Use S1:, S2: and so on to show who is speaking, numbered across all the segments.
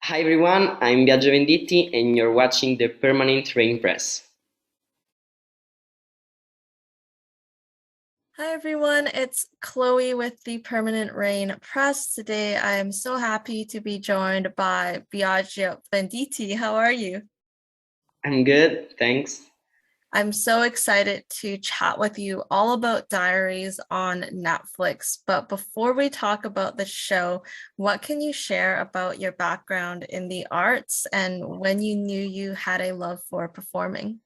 S1: Hi everyone, I'm Biagio Venditti and you're watching the Permanent Rain Press.
S2: Hi everyone, it's Chloe with the Permanent Rain Press. Today I am so happy to be joined by Biagio Venditti. How are you?
S1: I'm good, thanks.
S2: I'm so excited to chat with you all about Diaries on Netflix. But before we talk about the show, what can you share about your background in the arts and when you knew you had a love for performing?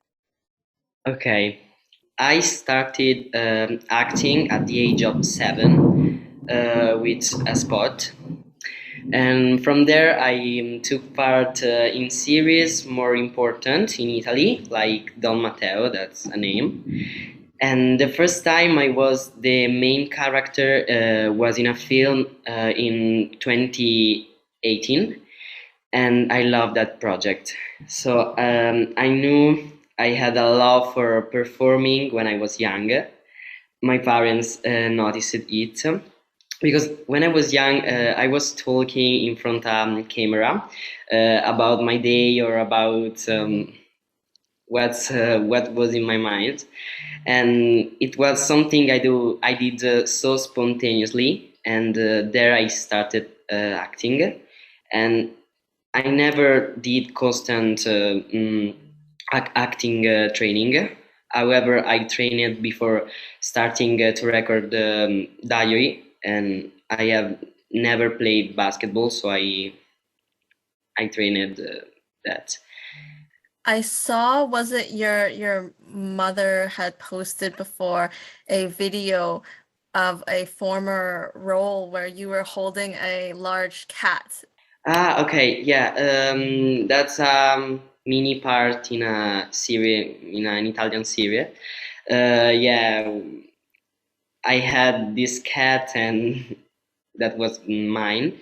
S1: Okay, I started acting at the age of 7 with a spot, and from there I took part in series more important in Italy, like Don Matteo, that's a name. And the first time I was the main character was in a film in 2018, and I loved that project. So I knew I had a love for performing when I was young. My parents noticed it because when I was young, I was talking in front of camera about my day or about what was in my mind, and it was something I did so spontaneously, and there I started acting, and I never did constant acting training. However, I trained before starting to record diary, and I have never played basketball, so I trained that.
S2: I saw, was it your mother had posted before a video of a former role where you were holding a large cat?
S1: Ah, okay, yeah. That's mini part in a series, in an Italian series. Yeah, I had this cat, and that was mine.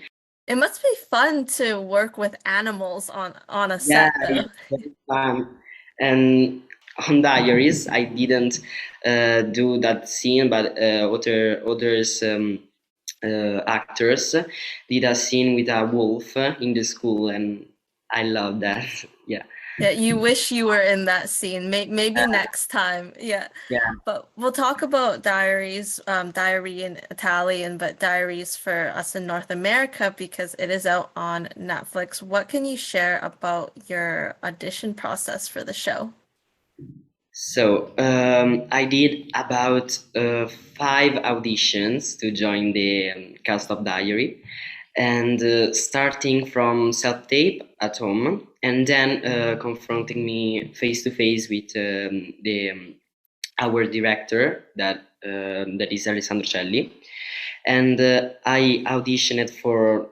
S2: It must be fun to work with animals on a
S1: Yeah,
S2: set though.
S1: it's very fun. And on Diaries, I didn't do that scene, but others actors did a scene with a wolf in the school, and I love that. Yeah.
S2: Yeah, you wish you were in that scene. Maybe next time. Yeah.
S1: Yeah.
S2: But we'll talk about diaries, diary in Italian, but diaries for us in North America because it is out on Netflix. What can you share about your audition process for the show?
S1: So I did about 5 auditions to join the cast of Diary, and starting from self-tape at home, and then confronting me face to face with the our director that is Alessandro Celli, and I auditioned for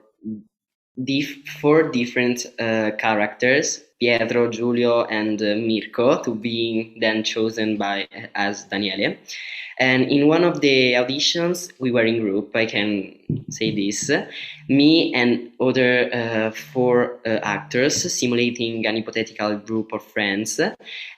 S1: 4 different characters, Pietro, Giulio, and Mirko, to be then chosen by as Daniele. And in one of the auditions, we were in group. I can say this: me and other 4 actors simulating an hypothetical group of friends.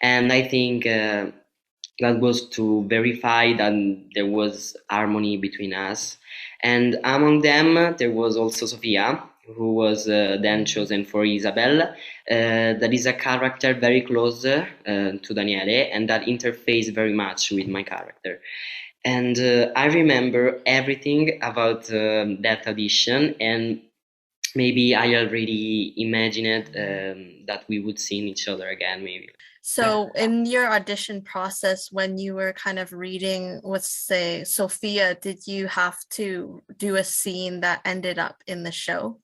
S1: And I think that was to verify that there was harmony between us. And among them, there was also Sofia, who was then chosen for Isabel. That is a character very close to Daniele, and that interface very much with my character. And I remember everything about that audition, and maybe I already imagined that we would see each other again, maybe.
S2: So, in your audition process, when you were kind of reading, let's say, Sophia, did you have to do a scene that ended up in the show?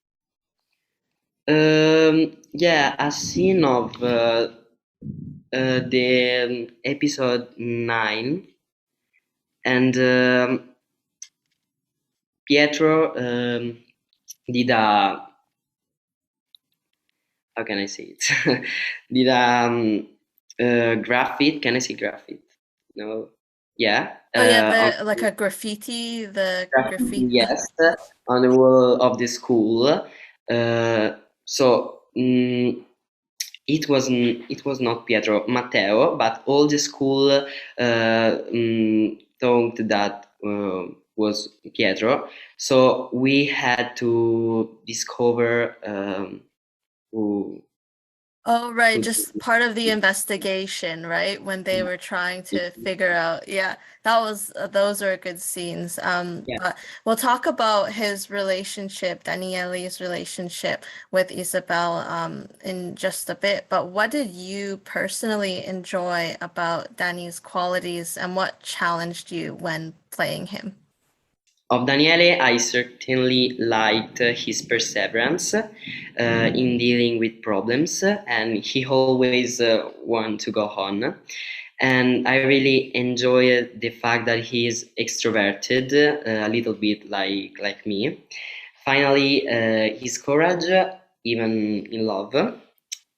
S1: Yeah, a scene of the episode 9, and Pietro did a, how can I say it? Did a graffiti. Can I say graffiti? No. Yeah.
S2: Oh yeah,
S1: On
S2: the like a graffiti, the
S1: graffiti,
S2: graffiti.
S1: yes, on the wall of the school. So it was not Pietro, Matteo, but all the school thought that was Pietro. So we had to discover
S2: Oh, right.
S1: Could
S2: Just part of the investigation, right? When they were trying to figure out. Yeah, that was those were good scenes.
S1: yeah.
S2: But we'll talk about his relationship, Daniele's relationship with Isabel, in just a bit. But what did you personally enjoy about Danny's qualities and what challenged you when playing him?
S1: Of Daniele, I certainly liked his perseverance in dealing with problems, and he always want to go on. And I really enjoyed the fact that he is extroverted, a little bit like me. Finally, his courage, even in love,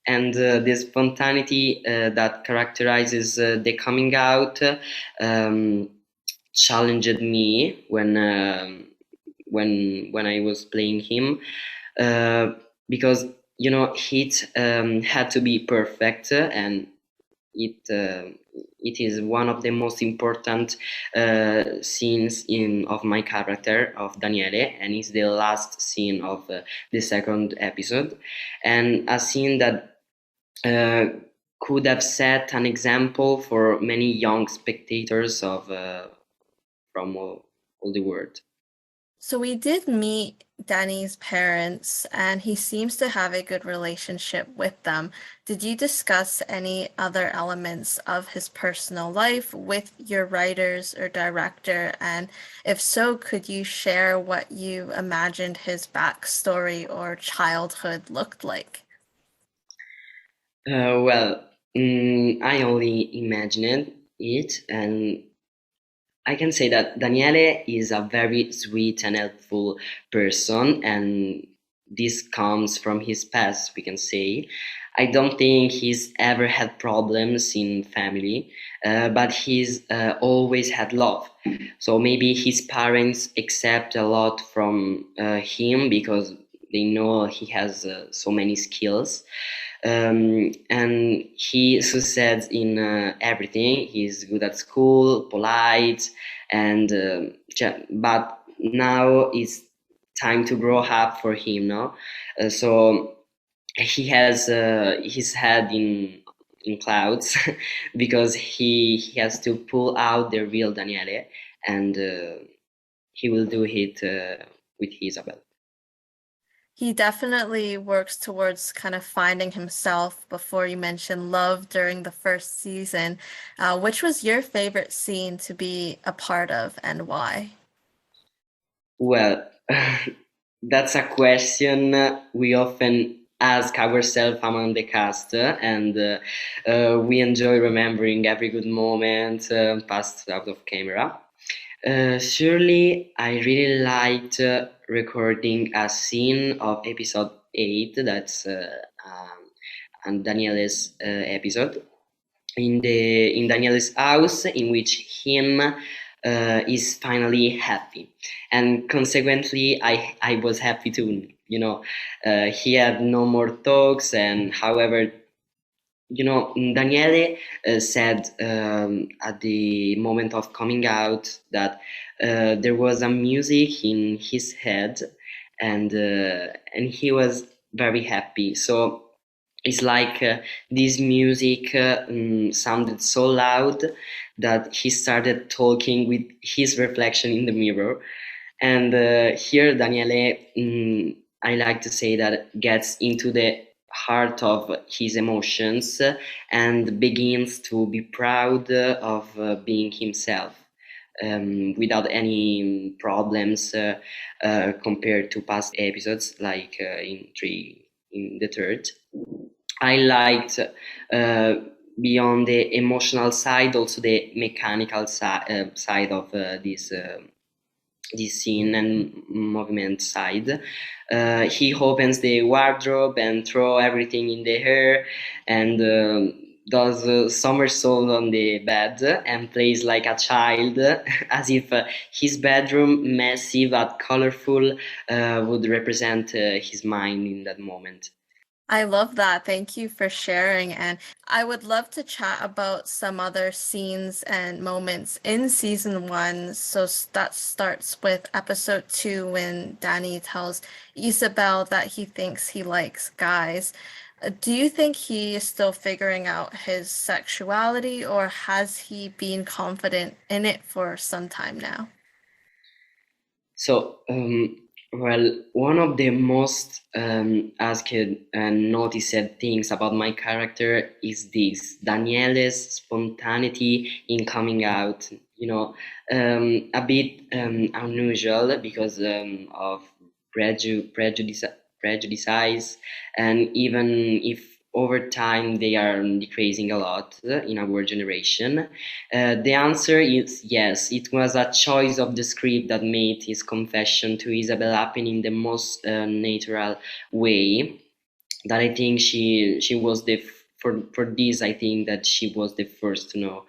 S1: and the spontaneity that characterizes the coming out. Um, Challenged me when I was playing him, uh, because it had to be perfect, and it is one of the most important scenes in of my character of Daniele, and it's the last scene of the second episode, and a scene that uh, could have set an example for many young spectators of from all the world.
S2: So we did meet Danny's parents, and he seems to have a good relationship with them. Did you discuss any other elements of his personal life with your writers or director? And if so, could you share what you imagined his backstory or childhood looked like?
S1: Well, I only imagined it, and I can say that Daniele is a very sweet and helpful person, and this comes from his past, we can say. I don't think he's ever had problems in family, but he's always had love. So maybe his parents accept a lot from him because they know he has so many skills, and he succeeds in everything. He's good at school, polite, and but now it's time to grow up for him. No, so he has his head in clouds because he has to pull out the real Daniele, and he will do it with Isabel.
S2: He definitely works towards kind of finding himself before you mentioned love during the first season. Which was your favorite scene to be a part of and why?
S1: Well, that's a question we often ask ourselves among the cast, and we enjoy remembering every good moment passed out of camera. Surely, I really liked recording a scene of episode 8, that's and Daniele's episode in Daniel's house, in which him is finally happy, and consequently, I was happy too. He had no more talks, and however, Daniele said at the moment of coming out that there was a music in his head, and he was very happy. So it's like this music sounded so loud that he started talking with his reflection in the mirror. And here, Daniele, I like to say that gets into the heart of his emotions and begins to be proud of being himself. Without any problems compared to past episodes, like in the third. I liked beyond the emotional side, also the mechanical side of this scene and movement side. He opens the wardrobe and throw everything in the air, and does a somersault on the bed and plays like a child, as if his bedroom, messy but colorful, would represent his mind in that moment.
S2: I love that. Thank you for sharing. And I would love to chat about some other scenes and moments in season one. So that starts with episode 2 when Danny tells Isabel that he thinks he likes guys. Do you think he is still figuring out his sexuality, or has he been confident in it for some time now?
S1: So, well, one of the most asked and noticed things about my character is this Daniele's spontaneity in coming out. A bit unusual because of prejudice, prejudices, and even if over time they are decreasing a lot in our generation. The answer is yes. It was a choice of the script that made his confession to Isabel happen in the most natural way. That I think she was for this. I think that she was the first to know.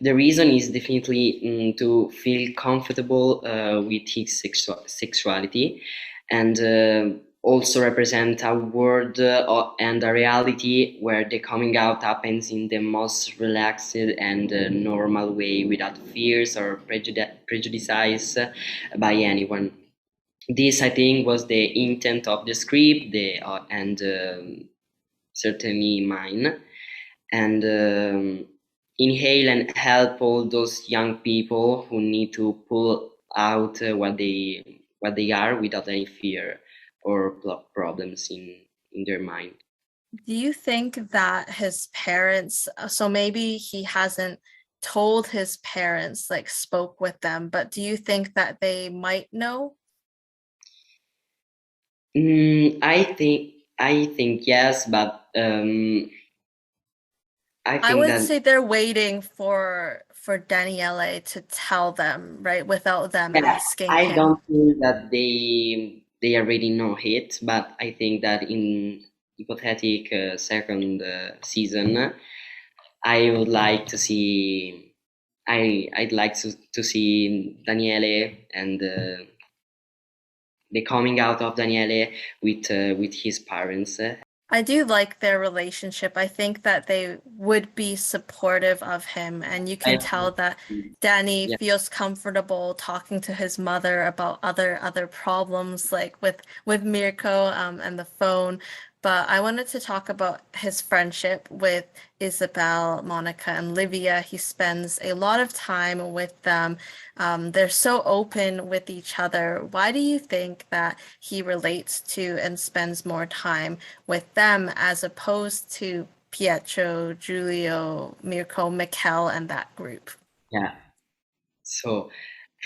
S1: The reason is definitely to feel comfortable with his sexuality, and also represent a world and a reality where the coming out happens in the most relaxed and normal way without fears or prejudices by anyone. This, I think, was the intent of the script, and certainly mine, and inhale and help all those young people who need to pull out what they are without any fear or problems in their mind.
S2: Do you think that his parents, so maybe he hasn't told his parents, like spoke with them, but do you think that they might know?
S1: I think yes, but I
S2: I
S1: think
S2: would
S1: that
S2: say they're waiting for Daniele to tell them, right, without them
S1: yeah,
S2: asking
S1: I
S2: him.
S1: don't think that they already know it, but I think that in hypothetic second season, I would like to see. I'd like to see Daniele and the coming out of Daniele with his parents.
S2: I do like their relationship. I think that they would be supportive of him, and you can
S1: I,
S2: tell that Danny
S1: yeah,
S2: feels comfortable talking to his mother about other problems, like with Mirko and the phone. But I wanted to talk about his friendship with Isabel, Monica, and Livia. He spends a lot of time with them. They're so open with each other. Why do you think that he relates to and spends more time with them as opposed to Pietro, Giulio, Mirko, Mikel, and that group?
S1: yeah. So,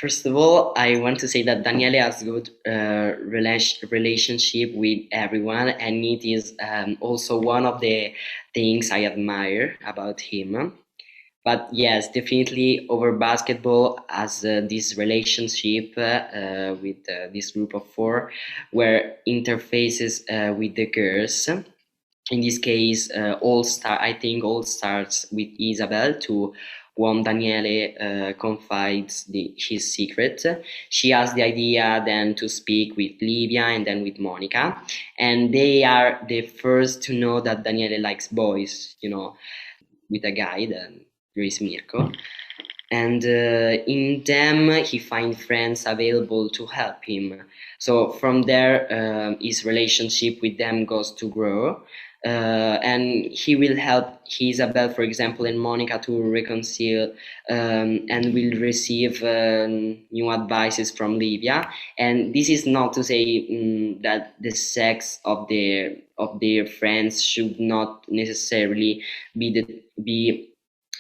S1: first of all, I want to say that Daniele has good relationship with everyone, and it is also one of the things I admire about him. But yes, definitely over basketball as this relationship with this group of four, where interfaces with the girls. In this case, I think all starts with Isabel to whom Daniele confides his secret. She has the idea then to speak with Livia and then with Monica, and they are the first to know that Daniele likes boys. With a guy, then there is Mirko, and in them he finds friends available to help him. So from there, his relationship with them goes to grow, and he will help Isabel, for example, and Monica to reconcile, and will receive new advices from Livia. And this is not to say that the sex of their friends should not necessarily be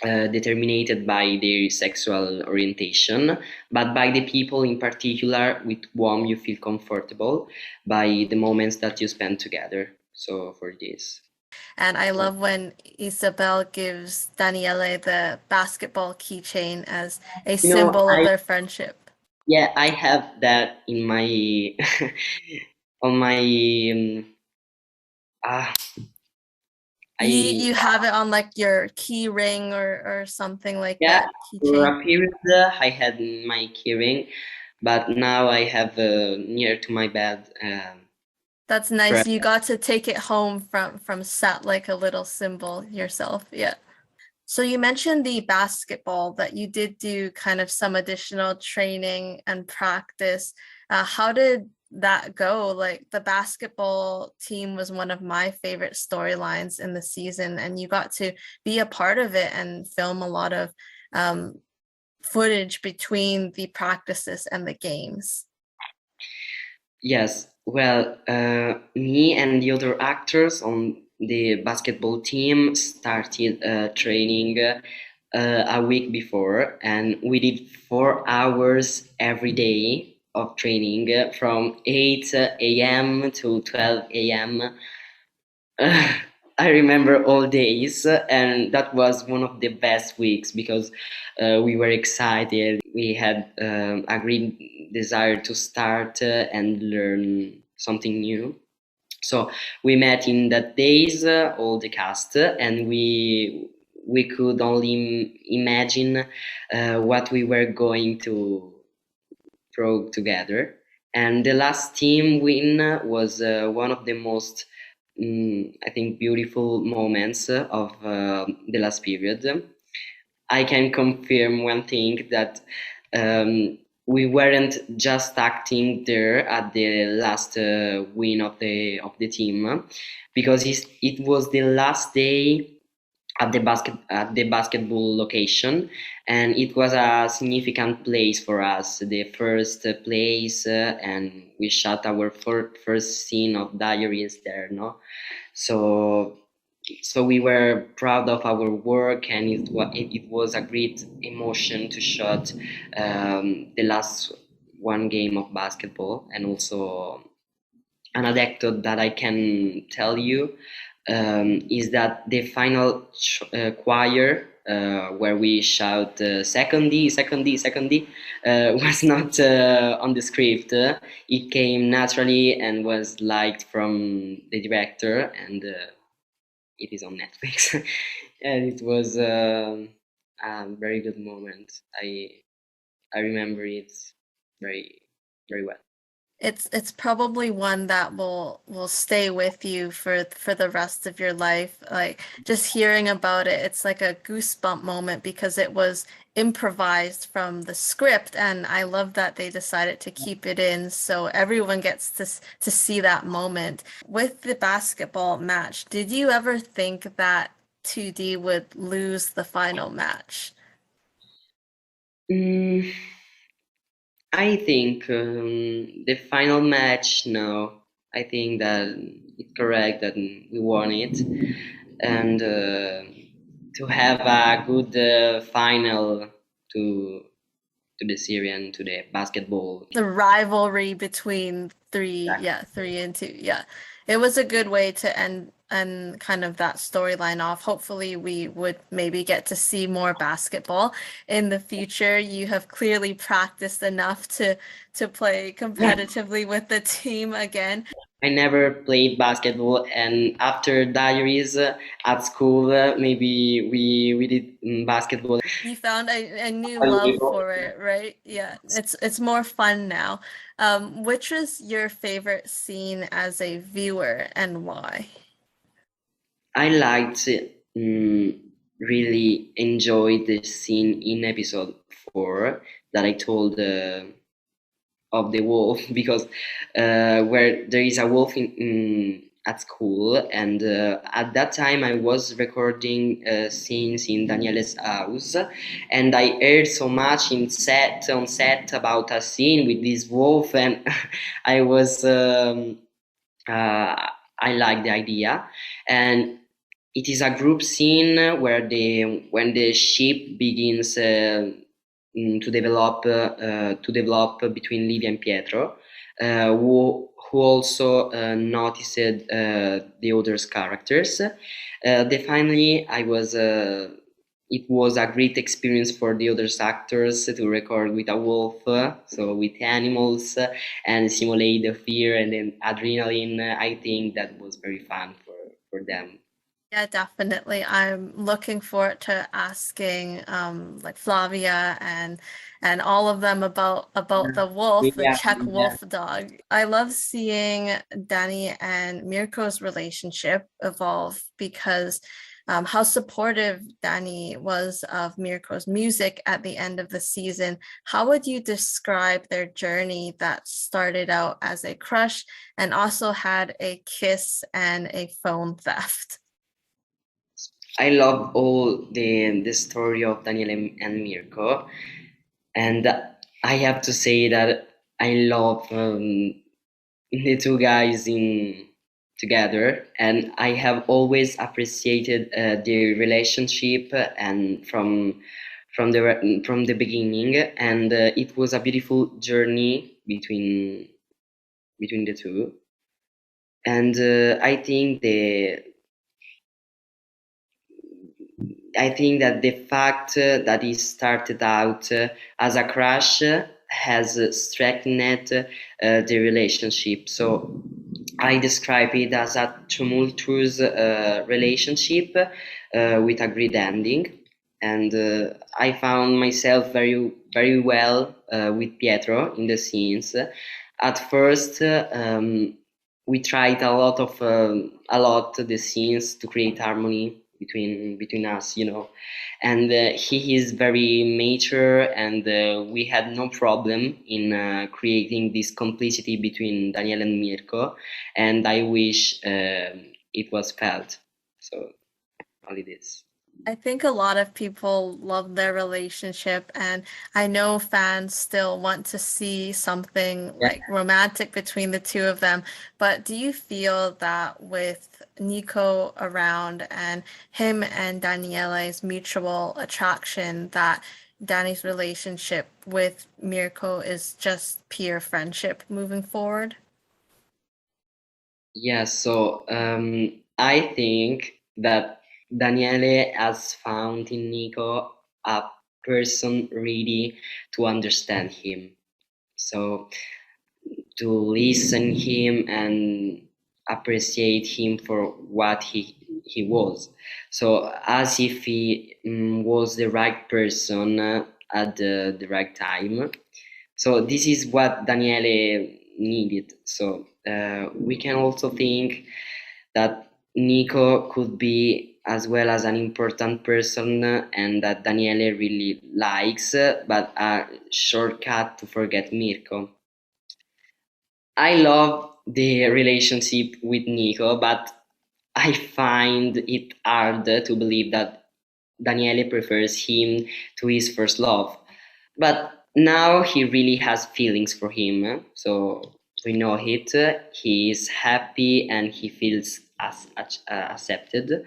S1: determined by their sexual orientation, but by the people in particular with whom you feel comfortable, by the moments that you spend together. So for this,
S2: And I
S1: so
S2: love when Isabel gives Daniele the basketball keychain as a symbol of
S1: I
S2: their friendship.
S1: yeah, I have that in my on my ah
S2: You
S1: I
S2: have it on like your key ring or something like
S1: yeah,
S2: that,
S1: for
S2: keychain.
S1: a period I had my keyring, but now I have near to my bed.
S2: That's
S1: For
S2: nice. You got to take it home from set like a little symbol yourself. Yeah. So you mentioned the basketball that you did do kind of some additional training and practice. How did that go? Like the basketball team was one of my favorite storylines in the season, and you got to be a part of it and film a lot of footage between the practices and the games.
S1: Yes, well, me and the other actors on the basketball team started training a week before, and we did 4 hours every day of training from 8 a.m. to 12 a.m. I remember all days, and that was one of the best weeks because we were excited. We had a great desire to start and learn something new. So we met in that days, all the cast, and we could only imagine what we were going to throw together. And the last team win was one of the most, I think, beautiful moments of the last period. I can confirm one thing that we weren't just acting there at the last win of the team because it was the last day at the basketball location, and it was a significant place for us, the first place, and we shot our first scene of diaries there, no? So we were proud of our work, and it was a great emotion to shot the last one game of basketball. And also an anecdote that I can tell you is that the final choir where we shout second D, second D, second D was not on the script. It came naturally and was liked from the director, and it is on Netflix. And it was a very good moment. I remember it very very well.
S2: It's probably one that will stay with you for the rest of your life. Like just hearing about it, it's like a goosebump moment because it was improvised from the script, and I love that they decided to keep it in so everyone gets to see that moment. With the basketball match, did you ever think that 2D would lose the final match?
S1: Mm, I think the final match. No, I think that it's correct that we won it, and to have a good final to the Syrian, to the basketball.
S2: The rivalry between three and two. Yeah. It was a good way to end and kind of that storyline off. Hopefully we would maybe get to see more basketball in the future. You have clearly practiced enough to play competitively with the team again.
S1: I never played basketball, and after diaries at school, maybe we did basketball.
S2: You found a new love for it, right? Yeah, it's more fun now. Which was your favorite scene as a viewer and why?
S1: I liked really enjoyed the scene in episode 4 that I told of the wolf because where there is a wolf at school, and at that time I was recording scenes in Daniele's house, and I heard so much on set about a scene with this wolf, and I was I like the idea. And it is a group scene where the when the ship begins to develop between Livia and Pietro, who also noticed the others' characters. Definitely, I was. It was a great experience for the other actors to record with a wolf, so with animals, and simulate the fear and then adrenaline. I think that was very fun for them.
S2: Yeah, definitely. I'm looking forward to asking like Flavia and all of them about the wolf, the
S1: Yeah,
S2: Czech
S1: yeah.
S2: wolf dog. I love seeing Danny and Mirko's relationship evolve because how supportive Danny was of Mirko's music at the end of the season. How would you describe their journey that started out as a crush and also had a kiss and a phone theft?
S1: I love all the story of Daniele and Mirko, and I have to say that I love the two guys in together, and I have always appreciated their relationship and from the beginning, and it was a beautiful journey between the two, and I think that the fact that he started out as a crush has strengthened the relationship. So I describe it as a tumultuous relationship with a great ending. And I found myself very well with Pietro in the scenes. At first, we tried a lot the scenes to create harmony between us, and he is very mature, and we had no problem in creating this complicity between Daniel and Mirko, and I wish it was felt. So all it is.
S2: I think a lot of people love their relationship, and I know fans still want to see something
S1: Yeah.
S2: like romantic between the two of them. But do you feel that with Nico around and him and Daniele's mutual attraction, that Danny's relationship with Mirko is just pure friendship moving forward?
S1: Yeah, so I think that Daniele has found in Nico a person ready to understand him. So to listen him and appreciate him for what he was. So as if he was the right person at the right time. So this is what Daniele needed. So we can also think that Nico could be as well as an important person and that Daniele really likes, but a shortcut to forget Mirko. I love the relationship with Nico, but I find it hard to believe that Daniele prefers him to his first love. But now he really has feelings for him, so we know it. He is happy and he feels accepted.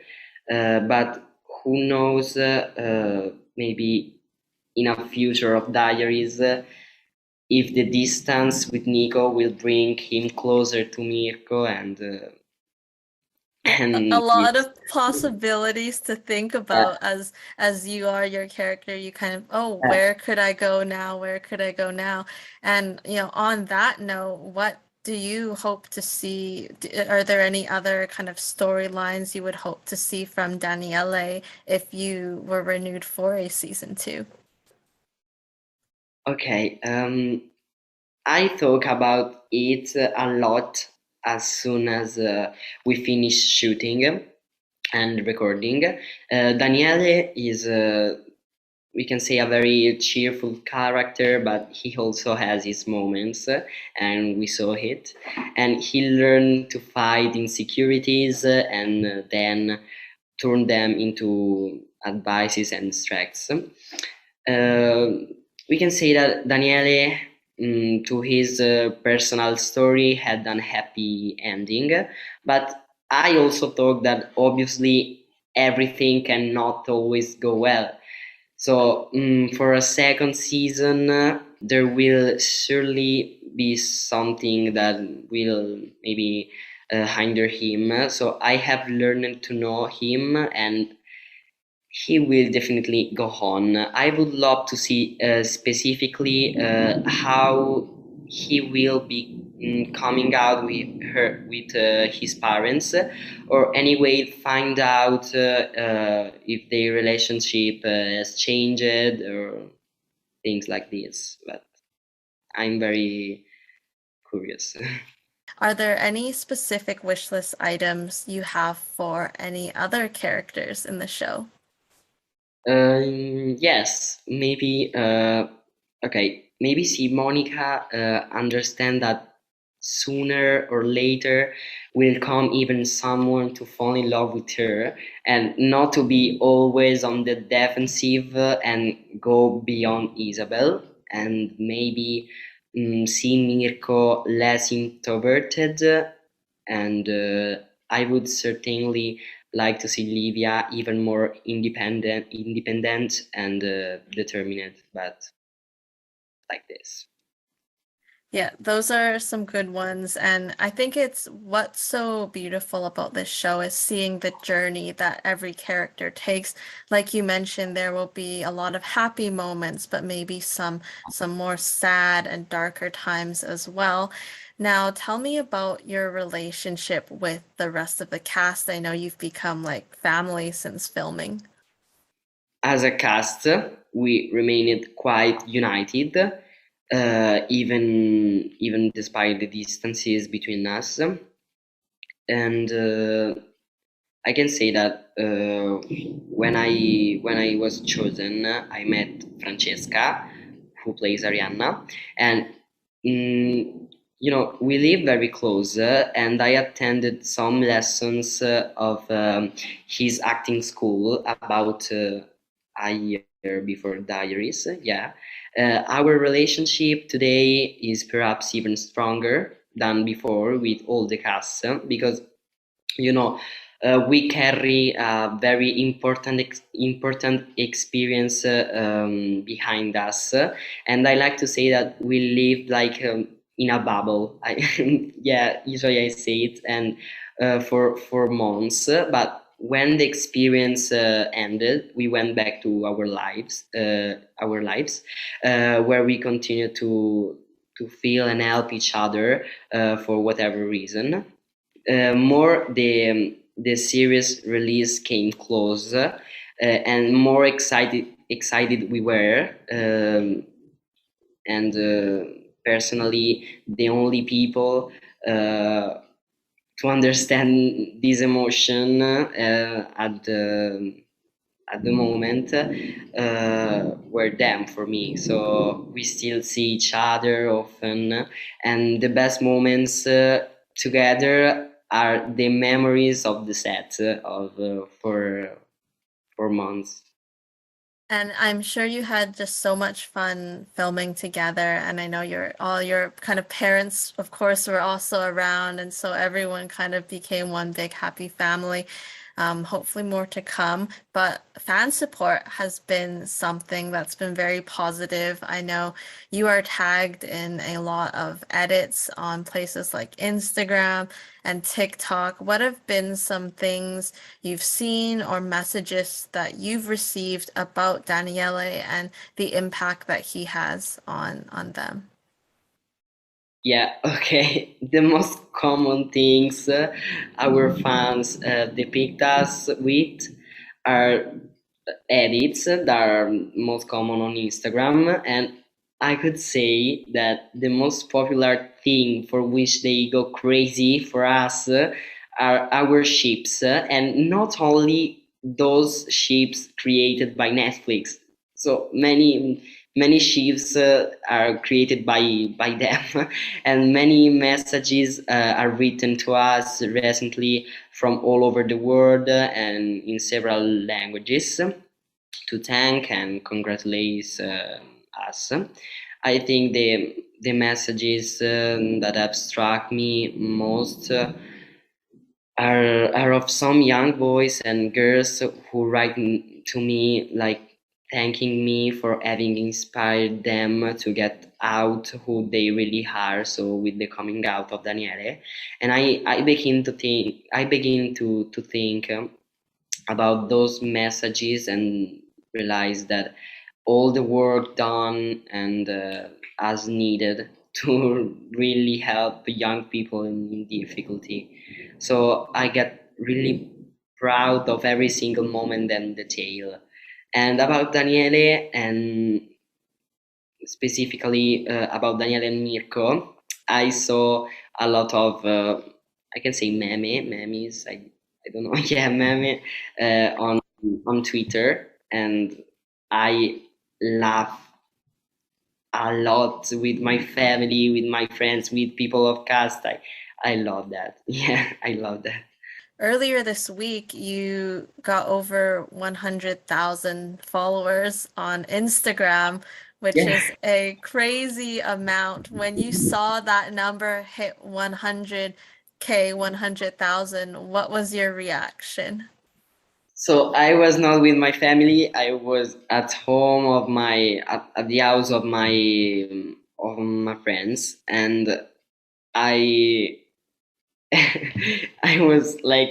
S1: But who knows, maybe in a future of diaries, if the distance with Nico will bring him closer to Mirko
S2: A
S1: and
S2: lot of possibilities to think
S1: uh,
S2: about as you are your character. You kind of, oh,
S1: uh,
S2: where could I go now? Where could I go now? And on that note, what do you hope to see? Are there any other kind of storylines you would hope to see from Daniele if you were renewed for a season 2?
S1: okay. I talk about it a lot as soon as we finish shooting and recording. Daniele is, we can say, a very cheerful character, but he also has his moments, and we saw it. And he learned to fight insecurities and then turn them into advices and strengths. We can say that Daniele, to his personal story, had an happy ending, but I also thought that obviously everything cannot always go well. So, for a second season, there will surely be something that will maybe hinder him. So, I have learned to know him, and he will definitely go on. I would love to see specifically how he will be coming out with his parents, or anyway find out if their relationship has changed or things like this. But I'm very curious.
S2: Are there any specific wish list items you have for any other characters in the show?
S1: Yes, maybe. Okay, maybe see Monica understand that sooner or later will come even someone to fall in love with her, and not to be always on the defensive and go beyond Isabel, and maybe see Mirko less introverted, and I would certainly like to see Livia even more independent and determined, but like this.
S2: Yeah, those are some good ones. And I think it's what's so beautiful about this show is seeing the journey that every character takes. Like you mentioned, there will be a lot of happy moments, but maybe some more sad and darker times as well. Now, tell me about your relationship with the rest of the cast. I know you've become like family since filming.
S1: As a cast, we remained quite united, even despite the distances between us. And I can say that when I was chosen, I met Francesca, who plays Arianna, and mm, we live very close, and I attended some lessons of his acting school about a year before Diaries. Yeah, our relationship today is perhaps even stronger than before with all the cast, because you know we carry a very important experience behind us, and I like to say that we live like in a bubble. Yeah, usually I say it, and for months, but when the experience ended, we went back to our lives, where we continue to feel and help each other for whatever reason. More the series release came close, and more excited we were, and personally the only people to understand this emotion at the moment were them for me. So we still see each other often, and the best moments together are the memories of the set of for months.
S2: And I'm sure you had just so much fun filming together. And I know all your kind of parents, of course, were also around. And so everyone kind of became one big happy family. Hopefully more to come. But fan support has been something that's been very positive. I know you are tagged in a lot of edits on places like Instagram and TikTok. What have been some things you've seen or messages that you've received about Daniele and the impact that he has on them?
S1: Yeah, okay. The most common things our fans depict us with are edits that are most common on Instagram, and I could say that the most popular thing for which they go crazy for us are our ships, and not only those ships created by Netflix. So many ships are created by them, and many messages are written to us recently from all over the world, and in several languages, to thank and congratulate us. I think the messages that have struck me most are of some young boys and girls who write to me, like thanking me for having inspired them to get out who they really are. So with the coming out of Daniele, and I begin to think about those messages and realize that all the work done and as needed to really help young people in difficulty. So I get really proud of every single moment and detail. And about Daniele, and specifically about Daniele and Mirko, I saw a lot of I can say memes. I don't know. Yeah, meme on Twitter, and I laugh a lot with my family, with my friends, with people of cast. I love that. Yeah, I love that.
S2: Earlier this week, you got over 100,000 followers on Instagram, which
S1: Yeah.
S2: is a crazy amount. When you saw that number hit 100K, 100,000, what was your reaction?
S1: So I was not with my family. I was at home at the house of my friends, and I I was like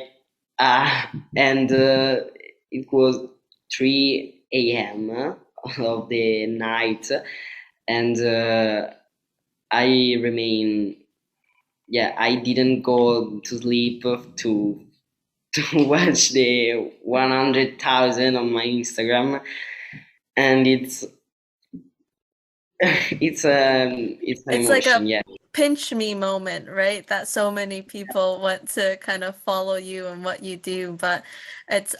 S1: and it was 3 a.m. of the night, and I remain. Yeah, I didn't go to sleep to watch the 100,000 on my Instagram, and it's an
S2: It's like
S1: emotion.
S2: a
S1: Yeah,
S2: pinch me moment, right? That so many people want to kind of follow you and what you do, but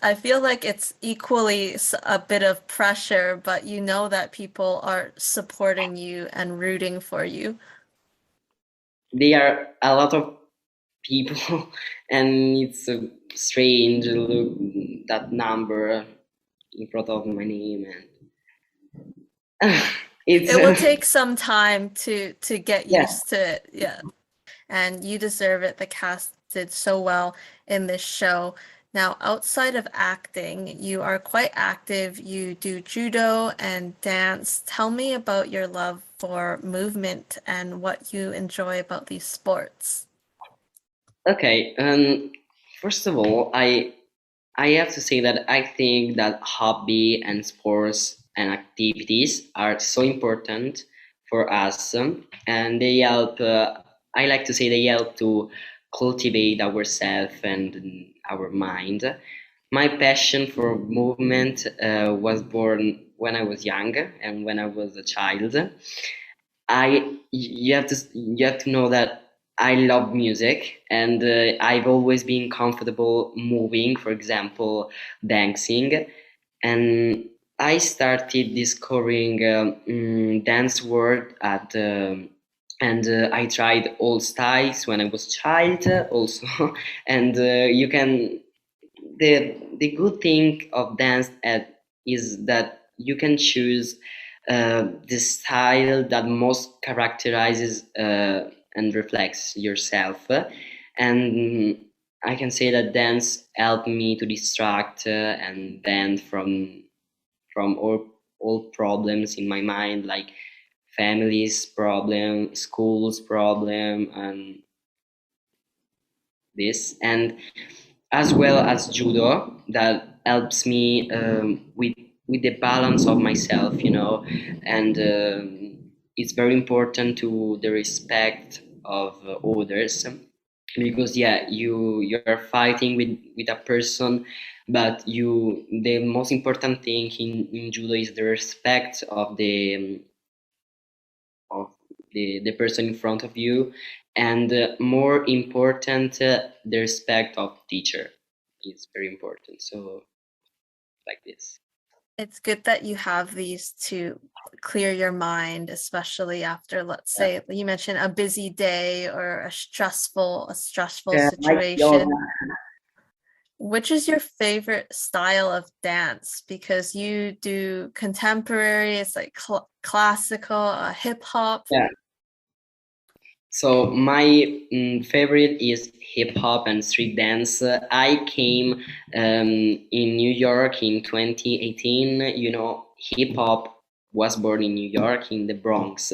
S2: I feel like it's equally a bit of pressure, but you know that people are supporting you and rooting for you.
S1: there are a lot of people, and it's strange look that number in front of my name, and it's
S2: It will take some time to get
S1: yeah.
S2: used to it. Yeah. And you deserve it. The cast did so well in this show. Now, outside of acting, you are quite active. You do judo and dance. Tell me about your love for movement and what you enjoy about these sports.
S1: Okay. First of all, I have to say that I think that hobby and sports and activities are so important for us, and they help. I like to say they help to cultivate ourselves and our mind. My passion for movement was born when I was young and when I was a child. You have to know that I love music, and I've always been comfortable moving, for example, dancing, and I started discovering dance world and I tried all styles when I was child also, and you can the good thing of dance is that you can choose the style that most characterizes and reflects yourself. And I can say that dance helped me to distract and then from all problems in my mind, like family's problem, school's problem, and this. And as well as judo that helps me with the balance of myself, and it's very important to the respect of others, because yeah, you're fighting with a person, but the most important thing in judo is the respect of the person in front of you, and more important, the respect of teacher is very important. So like this.
S2: It's good that you have these to clear your mind, especially after, let's
S1: Yeah,
S2: say, you mentioned a busy day or a stressful
S1: yeah, like yoga.
S2: situation. Which is your favorite style of dance? Because you do contemporary, it's like classical, hip hop.
S1: Yeah. So my favorite is hip hop and street dance. I came in New York in 2018. Hip hop was born in New York in the Bronx,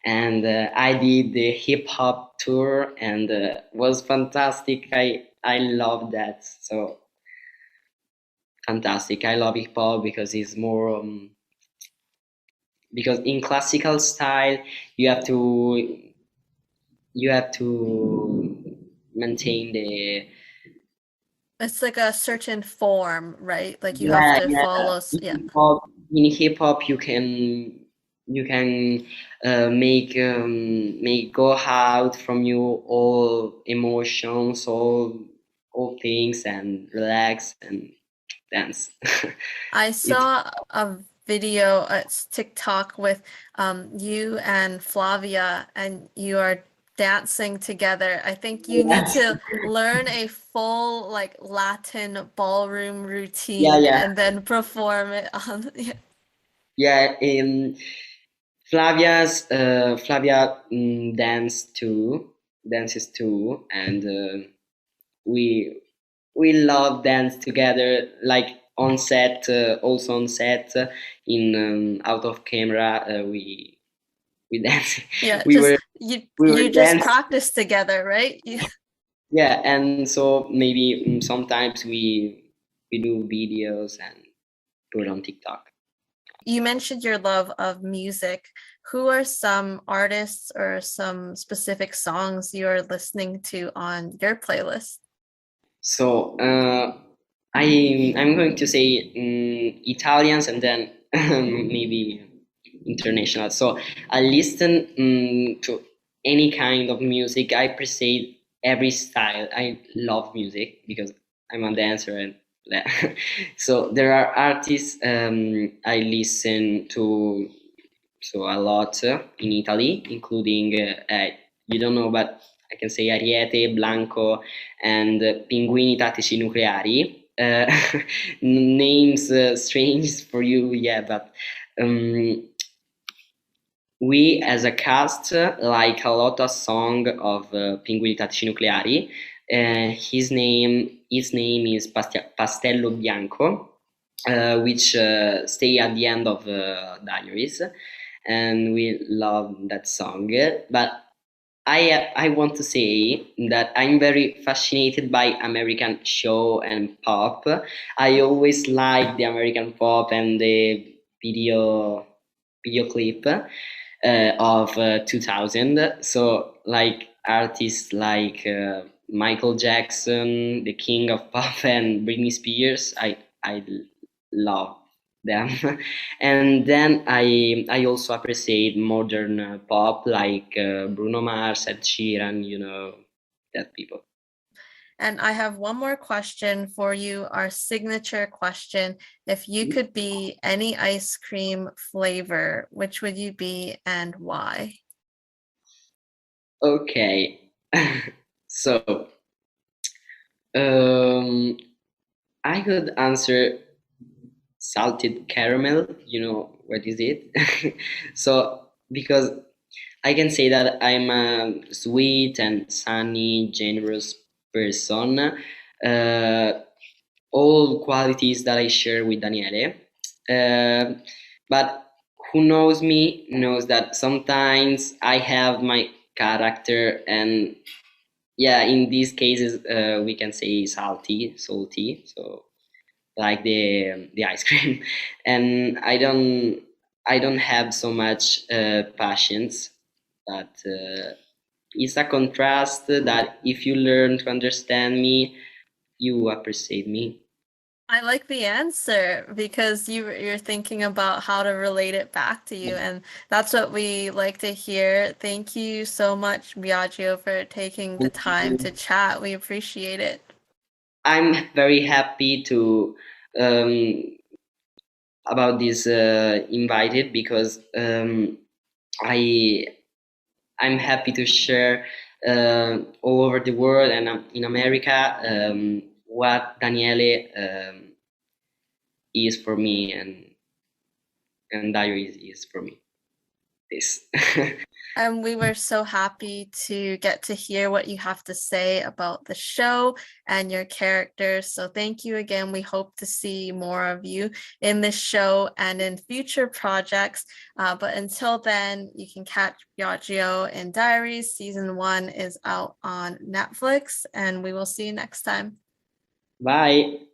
S1: and I did the hip hop tour, and was fantastic. I love that. So fantastic. I love hip hop because it's more. Because in classical style, you have to you have to maintain the.
S2: It's like a certain form, right? Like you have
S1: Yeah,
S2: to
S1: yeah.
S2: follow,
S1: In
S2: yeah.
S1: hip hop, you can you can make go out from you all emotions, all things, and relax and dance.
S2: I
S1: It's
S2: saw a video, it's TikTok with you and Flavia, and you are dancing together. I think you need
S1: yes.
S2: to learn a full like Latin ballroom
S1: Yeah,
S2: routine
S1: yeah,
S2: and then perform it on.
S1: yeah. Flavia dances too, and we love dance together, like on set, also on set, in out of camera. We dance.
S2: Yeah,
S1: we
S2: just
S1: were we were
S2: you just
S1: dance.
S2: practice together, right?
S1: Yeah, and so maybe sometimes we do videos and put on TikTok.
S2: You mentioned your love of music. Who are some artists or some specific songs you are listening to on your playlist?
S1: So I'm going to say Italians and then maybe international. So I listen to any kind of music. I appreciate every style. I love music because I'm a dancer and so there are artists I listen to so a lot in Italy, including you don't know, but I can say Ariete, Blanco, and Pinguini Tattici Nucleari. Names strange for you, yeah, but um, we as a cast like a lot of song of Pinguini Tattici Nucleari. His name is Pastello Bianco, which stay at the end of Diaries, and we love that song. But I want to say that I'm very fascinated by American show and pop. I always like the American pop and the video clip of 2000. So like artists like Michael Jackson, the king of pop, and Britney Spears. I love them. And then I also appreciate modern pop like Bruno Mars, Ed Sheeran, that people.
S2: And I have one more question for you, our signature question. If you could be any ice cream flavor, which would you be and why?
S1: Okay. So um, I could answer salted caramel. You know what is it? So because I can say that I'm a sweet and sunny, generous person. All qualities that I share with Daniele. Uh, but who knows me knows that sometimes I have my character, and yeah, in these cases, we can say salty. So like the ice cream, and I don't have so much patience, but it's a contrast that if you learn to understand me, you appreciate me.
S2: I like the answer because you're thinking about how to relate it back to you, and that's what we like to hear. Thank you so much, Biagio, for taking the
S1: Thank
S2: time to
S1: you.
S2: chat. We appreciate it.
S1: I'm very happy to um, about this invited because I I'm happy to share all over the world and in America what Daniele is for me, and Dario is for me. This.
S2: And we were so happy to get to hear what you have to say about the show and your characters. So thank you again. We hope to see more of you in this show and in future projects. But until then, you can catch Biagio in Diaries. Season 1 is out on Netflix, and we will see you next time.
S1: Bye.